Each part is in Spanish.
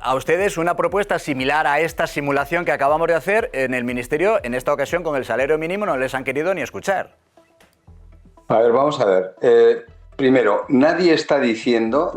a ustedes una propuesta similar a esta simulación que acabamos de hacer en el Ministerio, en esta ocasión con el salario mínimo, no les han querido ni escuchar. A ver, vamos a ver. Primero, nadie está diciendo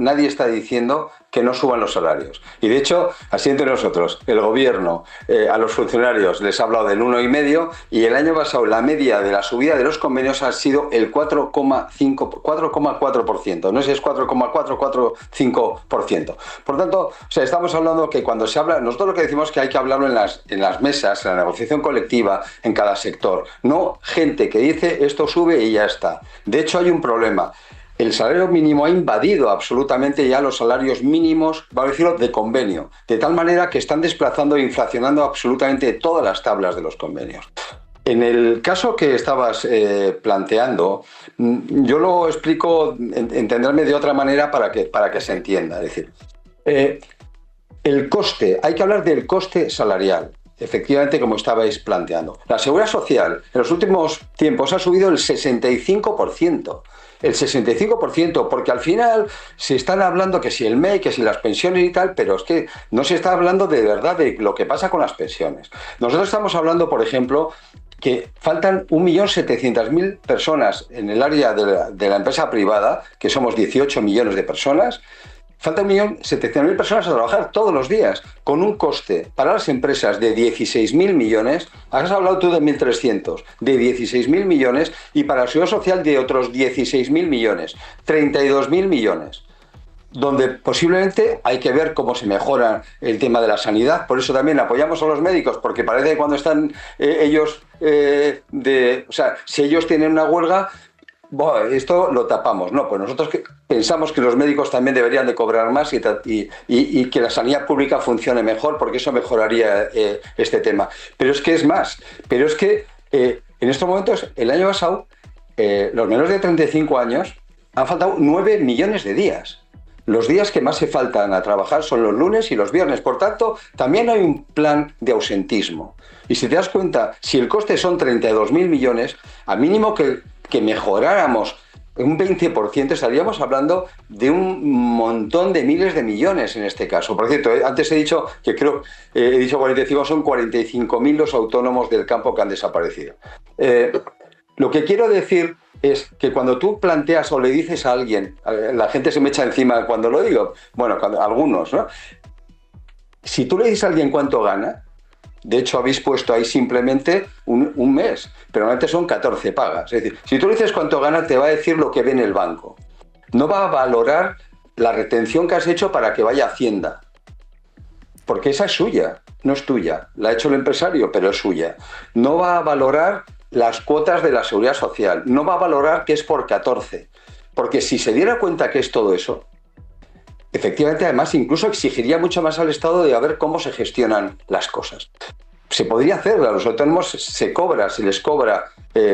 que no suban los salarios. Y de hecho, así entre nosotros, el gobierno a los funcionarios les ha hablado del 1,5 y el año pasado la media de la subida de los convenios ha sido el 4,4%. No sé si es 4,4, 4,5%. Por tanto, estamos hablando que cuando se habla, nosotros lo que decimos es que hay que hablarlo en las mesas, en la negociación colectiva, en cada sector. No gente que dice esto sube y ya está. De hecho, hay un problema. El salario mínimo ha invadido absolutamente ya los salarios mínimos, vamos a decirlo, de convenio, de tal manera que están desplazando e inflacionando absolutamente todas las tablas de los convenios. En el caso que estabas planteando, yo lo explico, entenderme de otra manera para que se entienda. Es decir, el coste, hay que hablar del coste salarial. Efectivamente, como estabais planteando. La seguridad social en los últimos tiempos ha subido el 65%. El 65%, porque al final se están hablando que si el MEI, que si las pensiones y tal, pero es que no se está hablando de verdad de lo que pasa con las pensiones. Nosotros estamos hablando, por ejemplo, que faltan 1.700.000 personas en el área de la empresa privada, que somos 18 millones de personas. Faltan 1.700.000 personas a trabajar todos los días, con un coste para las empresas de 16.000 millones, has hablado tú de 1.300, de 16.000 millones, y para la seguridad social de otros 16.000 millones, 32.000 millones, donde posiblemente hay que ver cómo se mejora el tema de la sanidad. Por eso también apoyamos a los médicos, porque parece que cuando están ellos, si ellos tienen una huelga, bueno, esto lo tapamos. No, pues nosotros pensamos que los médicos también deberían de cobrar más y que la sanidad pública funcione mejor, porque eso mejoraría este tema. Pero es que es más. Pero es que en estos momentos, el año pasado, los menores de 35 años han faltado 9 millones de días. Los días que más se faltan a trabajar son los lunes y los viernes. Por tanto, también hay un plan de ausentismo. Y si te das cuenta, si el coste son 32.000 millones, al mínimo que mejoráramos un 20%, estaríamos hablando de un montón de miles de millones en este caso. Por cierto, antes he dicho que he dicho 45, son 45.000 los autónomos del campo que han desaparecido. Lo que quiero decir es que cuando tú planteas o le dices a alguien, la gente se me echa encima cuando lo digo, bueno, algunos, ¿no? Si tú le dices a alguien cuánto gana, de hecho habéis puesto ahí simplemente un mes, pero normalmente son 14 pagas. Es decir, si tú le dices cuánto gana, te va a decir lo que ve en el banco. No va a valorar la retención que has hecho para que vaya a Hacienda, porque esa es suya, no es tuya. La ha hecho el empresario, pero es suya. No va a valorar las cuotas de la seguridad social, no va a valorar que es por 14, porque si se diera cuenta que es todo eso, efectivamente, además, incluso exigiría mucho más al Estado de ver cómo se gestionan las cosas. Se podría hacer, a los autónomos se les cobra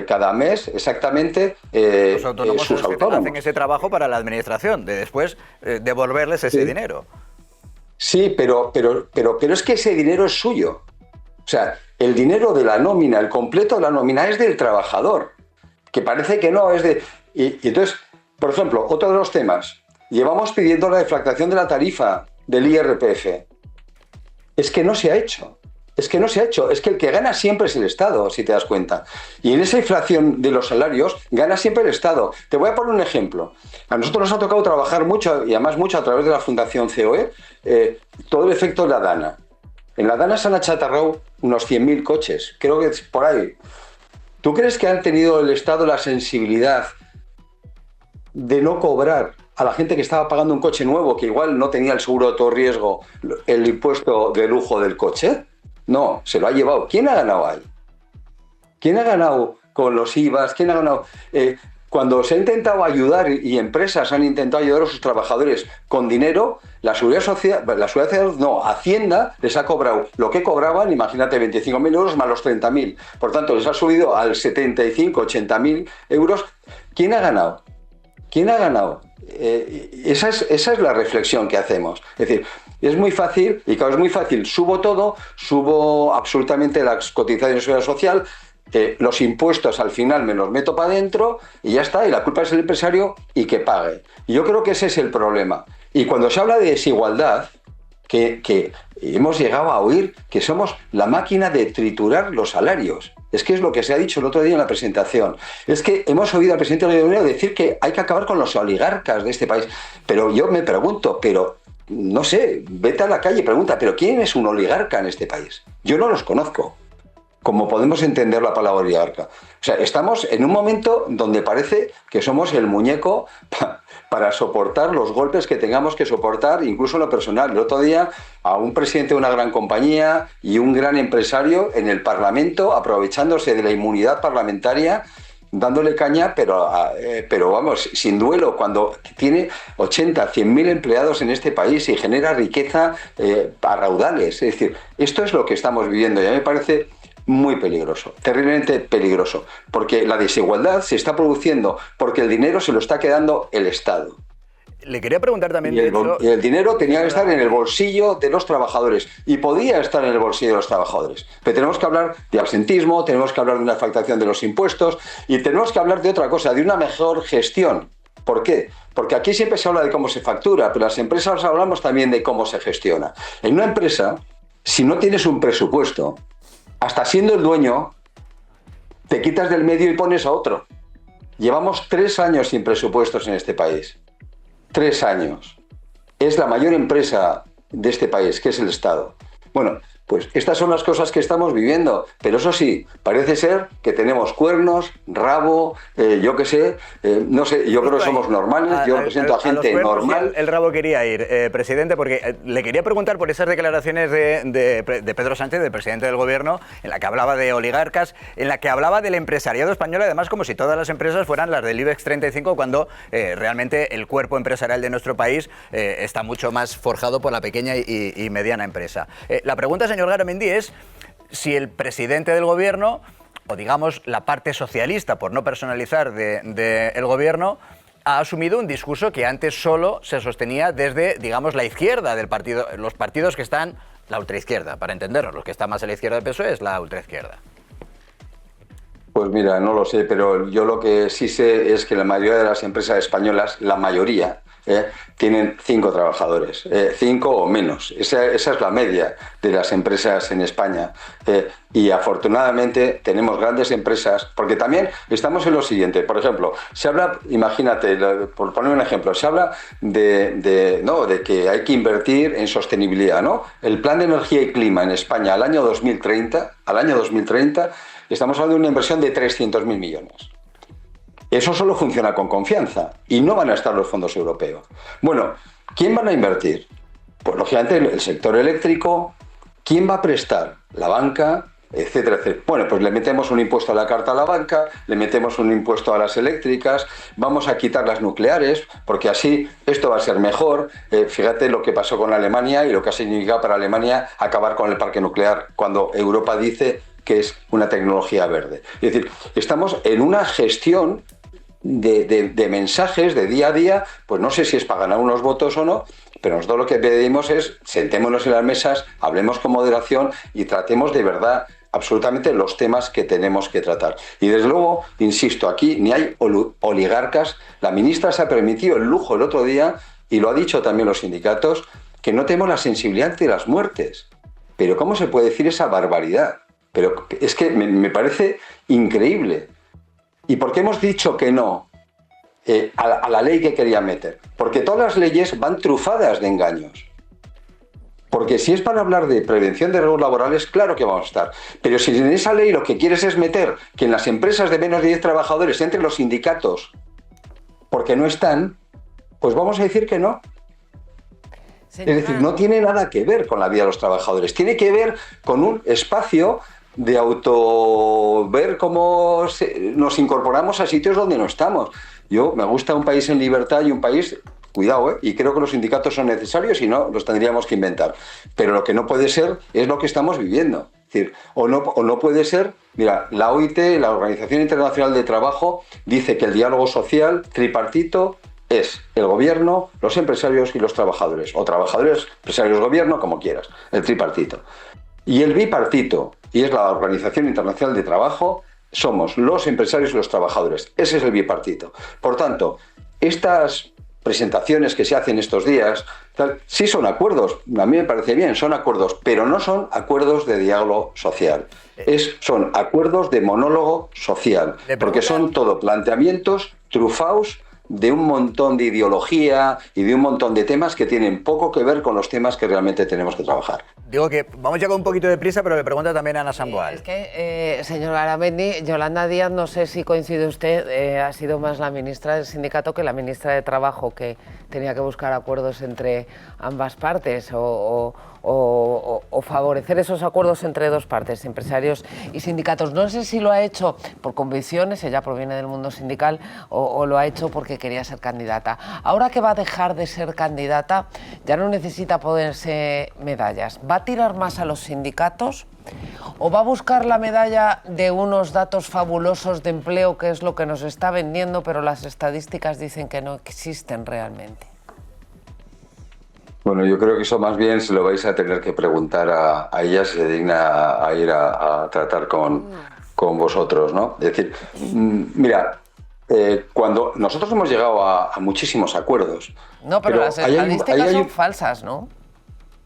cada mes exactamente los autónomos sus autónomos. Hacen ese trabajo para la administración, de después devolverles ese dinero. Sí, pero es que ese dinero es suyo. O sea, el dinero de la nómina, el completo de la nómina es del trabajador, que parece que no, es de... Y entonces, por ejemplo, otro de los temas, llevamos pidiendo la deflactación de la tarifa del IRPF. Es que no se ha hecho. Es que el que gana siempre es el Estado, si te das cuenta. Y en esa inflación de los salarios gana siempre el Estado. Te voy a poner un ejemplo. A nosotros nos ha tocado trabajar mucho, y además mucho a través de la Fundación COE, todo el efecto de la DANA. En la DANA se han achatarrado unos 100.000 coches, creo que es por ahí. ¿Tú crees que han tenido el Estado la sensibilidad de no cobrar a la gente que estaba pagando un coche nuevo, que igual no tenía el seguro de todo riesgo, el impuesto de lujo del coche? No, se lo ha llevado. ¿Quién ha ganado ahí? ¿Quién ha ganado con los IVAs? ¿Quién ha ganado? Cuando se ha intentado ayudar y empresas han intentado ayudar a sus trabajadores con dinero, la seguridad social, no, Hacienda les ha cobrado lo que cobraban, imagínate, 25.000 euros más los 30.000. Por tanto, les ha subido al 75, 80.000 euros. ¿Quién ha ganado? ¿Quién ha ganado? Esa es la reflexión que hacemos. Es decir, es muy fácil, y claro, es muy fácil, subo todo, subo absolutamente las cotizaciones de seguridad social, los impuestos al final me los meto para adentro y ya está, y la culpa es el empresario y que pague. Y yo creo que ese es el problema. Y cuando se habla de desigualdad, que hemos llegado a oír que somos la máquina de triturar los salarios. Es que es lo que se ha dicho el otro día en la presentación. Es que hemos oído al presidente del gobierno decir que hay que acabar con los oligarcas de este país. Pero yo me pregunto, no sé, vete a la calle y pregunta, ¿pero quién es un oligarca en este país? Yo no los conozco, como podemos entender la palabra oligarca. O sea, estamos en un momento donde parece que somos el muñeco para soportar los golpes que tengamos que soportar, incluso en lo personal. El otro día, a un presidente de una gran compañía y un gran empresario en el Parlamento, aprovechándose de la inmunidad parlamentaria, dándole caña, pero vamos, sin duelo, cuando tiene 80, 100.000 empleados en este país y genera riqueza a raudales. Es decir, esto es lo que estamos viviendo y a mí me parece muy peligroso, terriblemente peligroso, porque la desigualdad se está produciendo porque el dinero se lo está quedando el Estado. Le quería preguntar también... Y el dinero tenía que estar en el bolsillo de los trabajadores, y podía estar en el bolsillo de los trabajadores. Pero tenemos que hablar de absentismo, tenemos que hablar de una facturación de los impuestos, y tenemos que hablar de otra cosa, de una mejor gestión. ¿Por qué? Porque aquí siempre se habla de cómo se factura, pero las empresas hablamos también de cómo se gestiona. En una empresa, si no tienes un presupuesto, hasta siendo el dueño, te quitas del medio y pones a otro. Llevamos 3 años sin presupuestos en este país. 3 años. Es la mayor empresa de este país, que es el Estado. Bueno, pues estas son las cosas que estamos viviendo, pero eso sí, parece ser que tenemos cuernos, rabo, yo qué sé, no sé, yo creo que somos normales, yo represento a gente normal. El rabo quería ir, presidente, porque le quería preguntar por esas declaraciones de Pedro Sánchez, del presidente del gobierno, en la que hablaba de oligarcas, en la que hablaba del empresariado español, además como si todas las empresas fueran las del IBEX 35, cuando realmente el cuerpo empresarial de nuestro país está mucho más forjado por la pequeña y mediana empresa. La pregunta, señor Garamendi, es si el presidente del gobierno, o digamos la parte socialista, por no personalizar del gobierno, ha asumido un discurso que antes solo se sostenía desde, digamos, la izquierda del partido, los partidos que están, la ultraizquierda, para entendernos, los que están más a la izquierda del PSOE es la ultraizquierda. Pues mira, no lo sé, pero yo lo que sí sé es que la mayoría de las empresas españolas, la mayoría, tienen 5 trabajadores, 5 o menos. Esa es la media de las empresas en España. Y afortunadamente tenemos grandes empresas, porque también estamos en lo siguiente. Por ejemplo, se habla, imagínate, por poner un ejemplo, se habla de que hay que invertir en sostenibilidad, ¿no? El Plan de Energía y Clima en España al año 2030, estamos hablando de una inversión de 300.000 millones. Eso solo funciona con confianza y no van a estar los fondos europeos. Bueno, ¿quién van a invertir? Pues lógicamente el sector eléctrico. ¿Quién va a prestar? La banca, etcétera, etcétera. Bueno, pues le metemos un impuesto a la carta a la banca, le metemos un impuesto a las eléctricas, vamos a quitar las nucleares, porque así esto va a ser mejor. Fíjate lo que pasó con Alemania y lo que ha significado para Alemania acabar con el parque nuclear, cuando Europa dice que es una tecnología verde. Es decir, estamos en una gestión de mensajes de día a día, pues no sé si es para ganar unos votos o no, pero nosotros lo que pedimos es sentémonos en las mesas, hablemos con moderación y tratemos de verdad absolutamente los temas que tenemos que tratar. Y desde luego, insisto, aquí ni hay oligarcas. La ministra se ha permitido el lujo el otro día, y lo ha dicho también los sindicatos, que no tenemos la sensibilidad ante las muertes. Pero ¿cómo se puede decir esa barbaridad? Pero es que me parece increíble. ¿Y por qué hemos dicho que no a la ley que querían meter? Porque todas las leyes van trufadas de engaños. Porque si es para hablar de prevención de riesgos laborales, claro que vamos a estar. Pero si en esa ley lo que quieres es meter que en las empresas de menos de 10 trabajadores entren los sindicatos porque no están, pues vamos a decir que no. Señora. Es decir, no tiene nada que ver con la vida de los trabajadores. Tiene que ver con un espacio de ver cómo nos incorporamos a sitios donde no estamos. Me gusta un país en libertad y un país, cuidado, y creo que los sindicatos son necesarios y no los tendríamos que inventar. Pero lo que no puede ser es lo que estamos viviendo. Es decir, o no puede ser, mira, la OIT, la Organización Internacional de Trabajo, dice que el diálogo social tripartito es el gobierno, los empresarios y los trabajadores, o trabajadores, empresarios, gobierno, como quieras, el tripartito. Y el bipartito, y es la Organización Internacional de Trabajo, somos los empresarios y los trabajadores. Ese es el bipartito. Por tanto, estas presentaciones que se hacen estos días, tal, sí son acuerdos, a mí me parece bien, son acuerdos, pero no son acuerdos de diálogo social. Son acuerdos de monólogo social, porque son todo planteamientos trufados de un montón de ideología y de un montón de temas que tienen poco que ver con los temas que realmente tenemos que trabajar. Digo que vamos ya con un poquito de prisa, pero le pregunta también a Ana Samboal. Es que, señor Garamendi, Yolanda Díaz, no sé si coincide usted, ha sido más la ministra del sindicato que la ministra de Trabajo, que tenía que buscar acuerdos entre ambas partes o favorecer esos acuerdos entre dos partes, empresarios y sindicatos. No sé si lo ha hecho por convicciones, ella proviene del mundo sindical, o lo ha hecho porque quería ser candidata. Ahora que va a dejar de ser candidata, ya no necesita ponerse medallas. ¿Va a tirar más a los sindicatos o va a buscar la medalla de unos datos fabulosos de empleo, que es lo que nos está vendiendo, pero las estadísticas dicen que no existen realmente? Bueno, yo creo que eso más bien se lo vais a tener que preguntar a ella si se digna a ir a tratar con vosotros, ¿no? Es decir, mira, cuando nosotros hemos llegado a muchísimos acuerdos... No, pero las estadísticas son falsas, ¿no?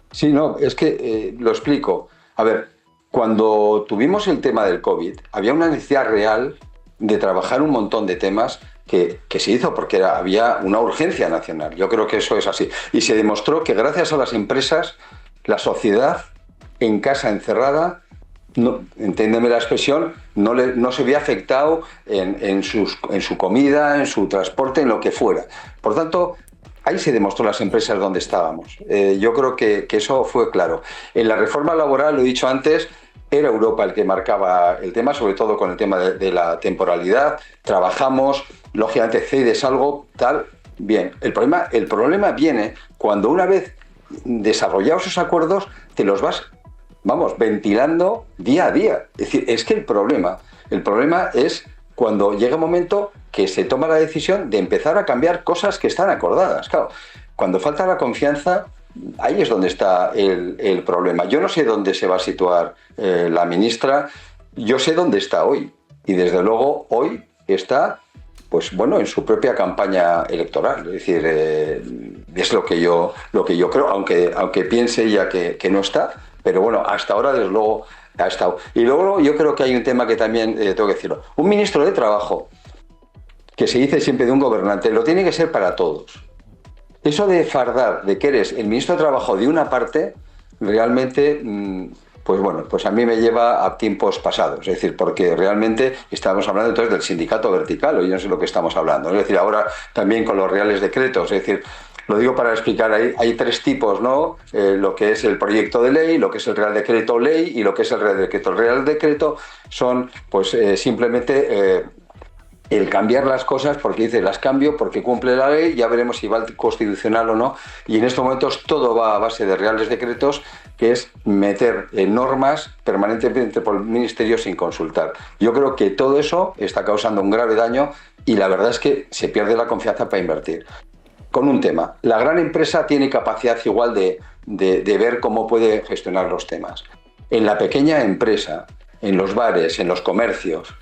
Sí, no, es que lo explico. A ver, cuando tuvimos el tema del COVID, había una necesidad real de trabajar un montón de temas que se hizo porque había una urgencia nacional. Yo creo que eso es así. Y se demostró que gracias a las empresas, la sociedad en casa encerrada, no, entiéndeme la expresión, no se veía afectado en su comida, en su transporte, en lo que fuera. Por tanto, ahí se demostró las empresas donde estábamos. Yo creo que eso fue claro. En la reforma laboral, lo he dicho antes, era Europa el que marcaba el tema, sobre todo con el tema de la temporalidad. Trabajamos, lógicamente cedes algo, tal, bien. El problema viene cuando una vez desarrollados esos acuerdos, te los vas, ventilando día a día. Es decir, es que el problema es cuando llega un momento que se toma la decisión de empezar a cambiar cosas que están acordadas. Claro, cuando falta la confianza, ahí es donde está el problema. Yo no sé dónde se va a situar la ministra, yo sé dónde está hoy. Y desde luego hoy está, pues bueno, en su propia campaña electoral. Es decir, es lo que yo creo, aunque piense ya que no está, pero bueno, hasta ahora desde luego ha estado. Y luego yo creo que hay un tema que también tengo que decirlo. Un ministro de Trabajo, que se dice siempre de un gobernante, lo tiene que ser para todos. Eso de fardar, de que eres el ministro de Trabajo de una parte, realmente, pues bueno, pues a mí me lleva a tiempos pasados. Es decir, porque realmente estamos hablando entonces del sindicato vertical, o yo no sé lo que estamos hablando. Es decir, ahora también con los reales decretos, es decir, lo digo para explicar, hay tres tipos, ¿no? Lo que es el proyecto de ley, lo que es el Real Decreto Ley y lo que es el Real Decreto. El Real Decreto son, pues, simplemente el cambiar las cosas porque dice las cambio porque cumple la ley, ya veremos si va constitucional o no, y en estos momentos todo va a base de reales decretos, que es meter normas permanentemente por el ministerio sin consultar. Yo creo que todo eso está causando un grave daño y la verdad es que se pierde la confianza para invertir. Con un tema, la gran empresa tiene capacidad igual de ver cómo puede gestionar los temas. En la pequeña empresa, en los bares, en los comercios,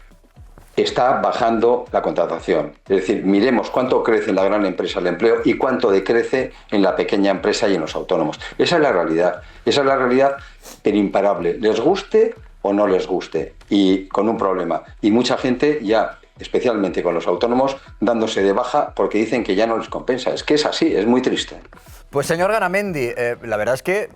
está bajando la contratación. Es decir, miremos cuánto crece en la gran empresa el empleo y cuánto decrece en la pequeña empresa y en los autónomos. Esa es la realidad, pero imparable. Les guste o no les guste, y con un problema. Y mucha gente ya, especialmente con los autónomos, dándose de baja porque dicen que ya no les compensa. Es que es así, es muy triste. Pues señor Garamendi, la verdad es que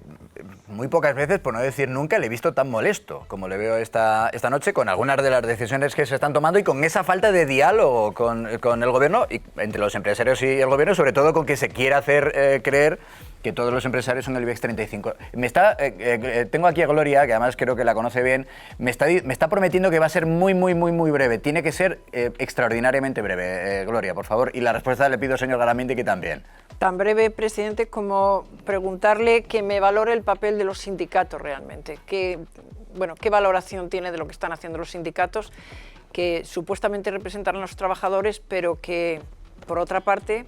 muy pocas veces, por no decir nunca, le he visto tan molesto como le veo esta noche con algunas de las decisiones que se están tomando y con esa falta de diálogo con el gobierno y entre los empresarios y el gobierno, sobre todo con que se quiera hacer creer que todos los empresarios son el IBEX 35. Tengo aquí a Gloria, que además creo que la conoce bien, me está prometiendo que va a ser muy breve. Tiene que ser extraordinariamente breve. Gloria, por favor. Y la respuesta le pido al señor Garamendi que también. Tan breve, presidente, como preguntarle que me valore el papel de los sindicatos realmente. ¿Qué valoración tiene de lo que están haciendo los sindicatos, que supuestamente representan a los trabajadores, pero que, por otra parte,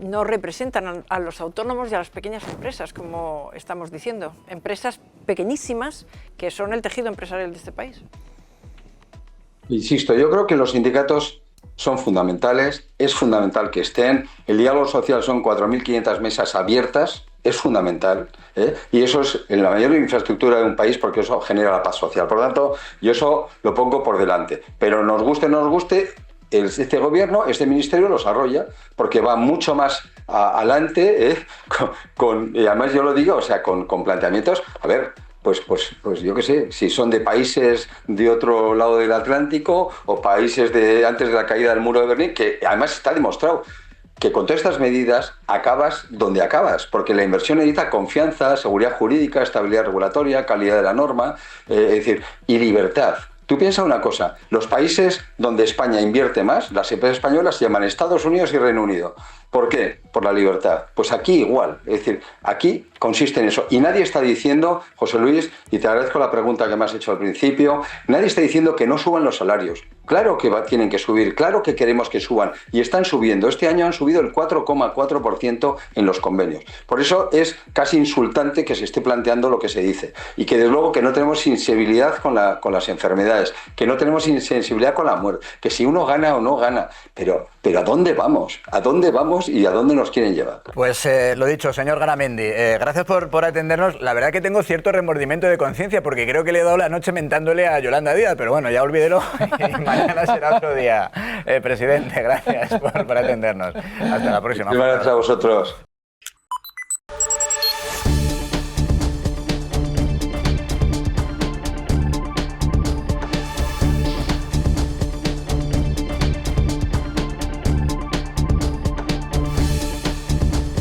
no representan a los autónomos y a las pequeñas empresas, como estamos diciendo? Empresas pequeñísimas que son el tejido empresarial de este país. Insisto, yo creo que los sindicatos son fundamentales, es fundamental que estén. El diálogo social son 4.500 mesas abiertas, es fundamental, ¿eh? Y eso es en la mayor infraestructura de un país porque eso genera la paz social. Por lo tanto, yo eso lo pongo por delante. Pero nos guste o no nos guste, este gobierno, este ministerio lo desarrolla porque va mucho más adelante, ¿eh? Y además yo lo digo, o sea, con planteamientos, a ver, pues yo qué sé, si son de países de otro lado del Atlántico o países de antes de la caída del muro de Berlín, que además está demostrado que con todas estas medidas acabas donde acabas, porque la inversión necesita confianza, seguridad jurídica, estabilidad regulatoria, calidad de la norma, es decir, y libertad. Tú piensa una cosa, los países donde España invierte más, las empresas españolas se llaman Estados Unidos y Reino Unido. ¿Por qué? Por la libertad. Pues aquí igual, es decir, aquí consiste en eso. Y nadie está diciendo, José Luis, y te agradezco la pregunta que me has hecho al principio, nadie está diciendo que no suban los salarios. Claro que tienen que subir, claro que queremos que suban, y están subiendo. Este año han subido el 4,4% en los convenios. Por eso es casi insultante que se esté planteando lo que se dice. Y que desde luego que no tenemos sensibilidad con las enfermedades, que no tenemos sensibilidad con la muerte, que si uno gana o no gana. Pero ¿a dónde vamos? ¿A dónde vamos y a dónde nos quieren llevar? Pues lo dicho, señor Garamendi, gracias por atendernos. La verdad que tengo cierto remordimiento de conciencia porque creo que le he dado la noche mentándole a Yolanda Díaz, pero bueno, ya olvídelo y mañana será otro día. Presidente, gracias por atendernos. Hasta la próxima. Muchas gracias a vosotros.